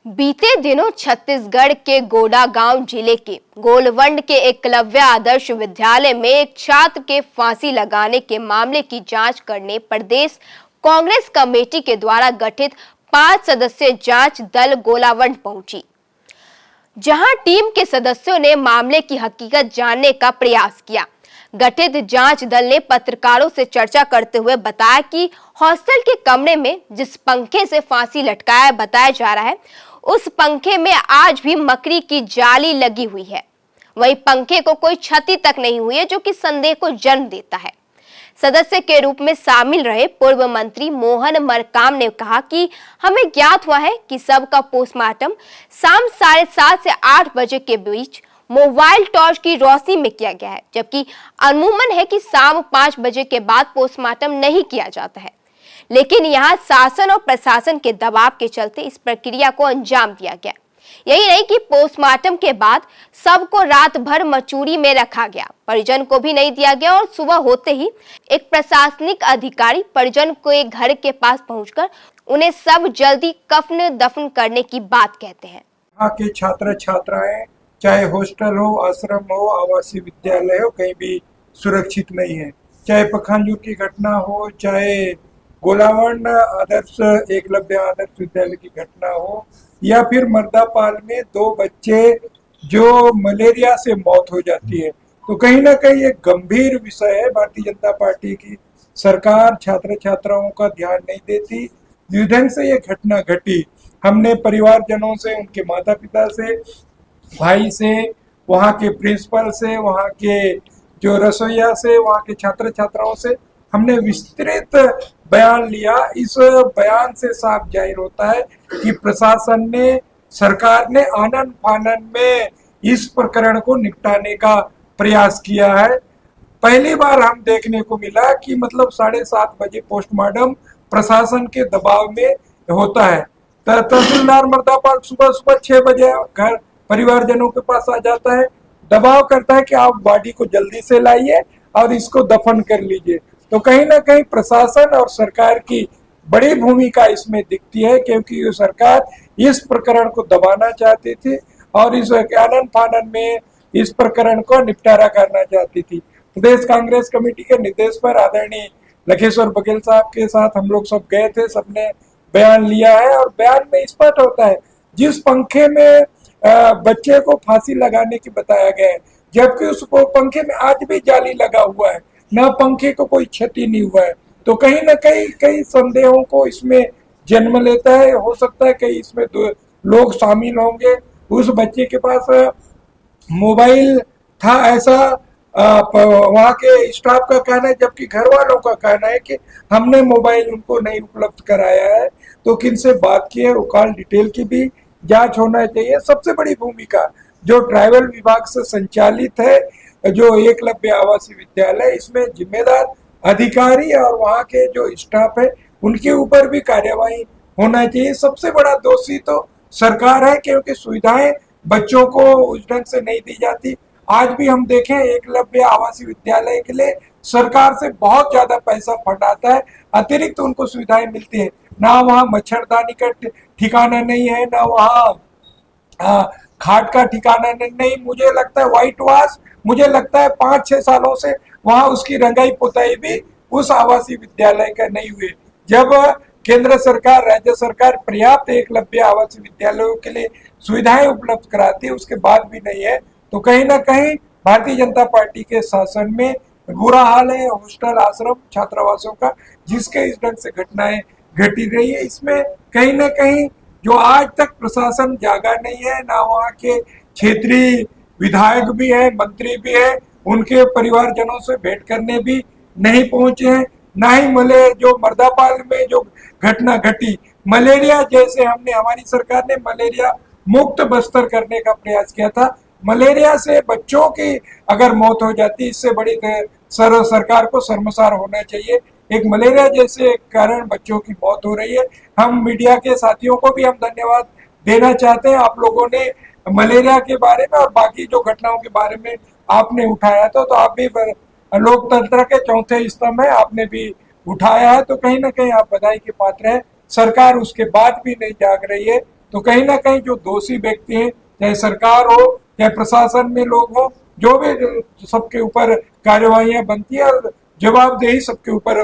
बीते दिनों छत्तीसगढ़ के गोंडा गांव जिले के गोलवंड के एकलव्य आदर्श विद्यालय में एक छात्र के फांसी लगाने के मामले की जांच करने प्रदेश कांग्रेस कमेटी के द्वारा गठित 5 सदस्यीय जांच दल गोलावंड पहुंची, जहां टीम के सदस्यों ने मामले की हकीकत जानने का प्रयास किया। गठित जांच दल ने पत्रकारों से चर्चा करते हुए बताया कि हॉस्टल के कमरे में जिस पंखे से फांसी लटकाया बताया जा रहा है, उस पंखे में आज भी मकड़ी की जाली लगी हुई है। वहीं पंखे को कोई क्षति तक नहीं हुई है, जो कि संदेह को जन्म देता है। सदस्य के रूप में शामिल रहे पूर्व मंत्री मोहन मरकाम ने कहा कि हमें ज्ञात हुआ है कि सबका पोस्टमार्टम शाम 7:30 से 8 बजे के बीच मोबाइल टॉर्च की रोशनी में किया गया है, जबकि अमूमन है कि शाम 5 बजे के बाद पोस्टमार्टम नहीं किया जाता है। लेकिन यहाँ शासन और प्रशासन के दबाव के चलते इस प्रक्रिया को अंजाम दिया गया। यही नहीं कि पोस्टमार्टम के बाद सबको रात भर मचूरी में रखा गया, परिजन को भी नहीं दिया गया और सुबह होते ही एक प्रशासनिक अधिकारी परिजन को एक घर के पास पहुंचकर उन्हें सब जल्दी कफन दफन करने की बात कहते हैं। यहाँ के छात्र छात्राएं चाहे हॉस्टल हो, आश्रम हो, आवासीय विद्यालय हो, कहीं भी सुरक्षित नहीं है। चाहे पखांजूर की घटना हो, चाहे गोलावंड आदर्श एकलव्य आदर्श विद्यालय की घटना हो, या फिर मर्दापाल में 2 बच्चे जो मलेरिया से मौत हो जाती है, तो कहीं ना कहीं एक गंभीर विषय है। भारतीय जनता पार्टी की सरकार छात्र छात्राओं का ध्यान नहीं देती। निधन से ये घटना घटी, हमने परिवारजनों से, उनके माता पिता से, भाई से, वहाँ के प्रिंसिपल से, वहाँ के जो रसोईया से, वहाँ के छात्र छात्राओं से हमने विस्तृत बयान लिया। इस बयान से साफ जाहिर होता है कि प्रशासन ने, सरकार ने आनन फानन में इस प्रकरण को निपटाने का प्रयास किया है। पहली बार हम देखने को मिला कि मतलब 7:30 बजे पोस्टमार्टम प्रशासन के दबाव में होता है। तहसीलदार मर्दापाल सुबह 6 बजे घर परिवारजनों के पास आ जाता है, दबाव करता है कि आप बॉडी को जल्दी से लाइए और इसको दफन कर लीजिए। तो कहीं ना कहीं प्रशासन और सरकार की बड़ी भूमिका इसमें दिखती है, क्योंकि ये सरकार इस प्रकरण को दबाना चाहती थी और इस आनन फानन में इस प्रकरण को निपटारा करना चाहती थी। प्रदेश कांग्रेस कमेटी के निर्देश पर आदरणीय लखेश्वर बघेल साहब के साथ हम लोग सब गए थे, सबने बयान लिया है और बयान में स्पष्ट होता है जिस पंखे में बच्चे को फांसी लगाने की बताया गया है, जबकि उस पंखे में आज भी जाली लगा हुआ है, न पंखे को कोई क्षति नहीं हुआ है। तो कहीं ना कहीं कई संदेहों को इसमें जन्म लेता है। हो सकता है कहीं इसमें 2 लोग शामिल होंगे। उस बच्चे के पास मोबाइल था, ऐसा वहाँ के स्टाफ का कहना है, जबकि घर वालों का कहना है कि हमने मोबाइल उनको नहीं उपलब्ध कराया है। तो किनसे बात की है, कॉल डिटेल की भी जांच होना चाहिए। सबसे बड़ी भूमिका जो ट्राइबल विभाग से संचालित है, जो एकलव्य आवासीय विद्यालय, इसमें जिम्मेदार अधिकारी और वहाँ के जो स्टाफ है उनके ऊपर भी कार्यवाही होना चाहिए। सबसे बड़ा दोषी तो सरकार है, क्योंकि सुविधाएं बच्चों को उस ढंग से नहीं दी जाती। आज भी हम देखें एकलव्य आवासीय विद्यालय के लिए सरकार से बहुत ज्यादा पैसा फंड आता है, अतिरिक्त उनको सुविधाएं मिलती है। ना वहाँ मच्छरदानी का ठिकाना नहीं है, ना वहाँ खाट का ठिकाना नहीं। मुझे लगता है व्हाइट वॉश, मुझे लगता है 5-6 सालों से वहाँ उसकी रंगाई पुताई भी उस आवासीय विद्यालय का नहीं हुई। जब केंद्र सरकार, राज्य सरकार पर्याप्त एकलव्य आवासीय विद्यालयों के लिए सुविधाएं उपलब्ध कराती है, उसके बाद भी नहीं है, तो कहीं ना कहीं भारतीय जनता पार्टी के शासन में बुरा हाल है हॉस्टल, आश्रम, छात्रावासों का, जिसके इस ढंग से घटनाएं घटी रही है। इसमें कहीं ना कहीं जो आज तक प्रशासन जागा नहीं है, ना वहाँ के क्षेत्रीय विधायक भी है, मंत्री भी है, उनके परिवारजनों से भेंट करने भी नहीं पहुंचे हैं, ना ही जो मर्दापाल में जो घटना घटी, मलेरिया जैसे हमारी सरकार ने मलेरिया मुक्त बस्तर करने का प्रयास किया था। मलेरिया से बच्चों की अगर मौत हो जाती, इससे बड़ी सरकार को शर्मसार होना चाहिए। एक मलेरिया जैसे कारण बच्चों की मौत हो रही है। हम मीडिया के साथियों को भी हम धन्यवाद देना चाहते हैं, आप लोगों ने मलेरिया के बारे में और बाकी जो घटनाओं के बारे में आपने उठाया था, तो आप भी लोकतंत्र के चौथे स्तंभ है, आपने भी उठाया है, तो कहीं ना कहीं आप बधाई के पात्र हैं। सरकार उसके बाद भी नहीं जाग रही है, तो कहीं ना कहीं जो दोषी व्यक्ति हैं, चाहे सरकार हो चाहे प्रशासन में लोग हो, जो भी सबके ऊपर कार्यवाहियां बनती है और जवाबदेही सबके ऊपर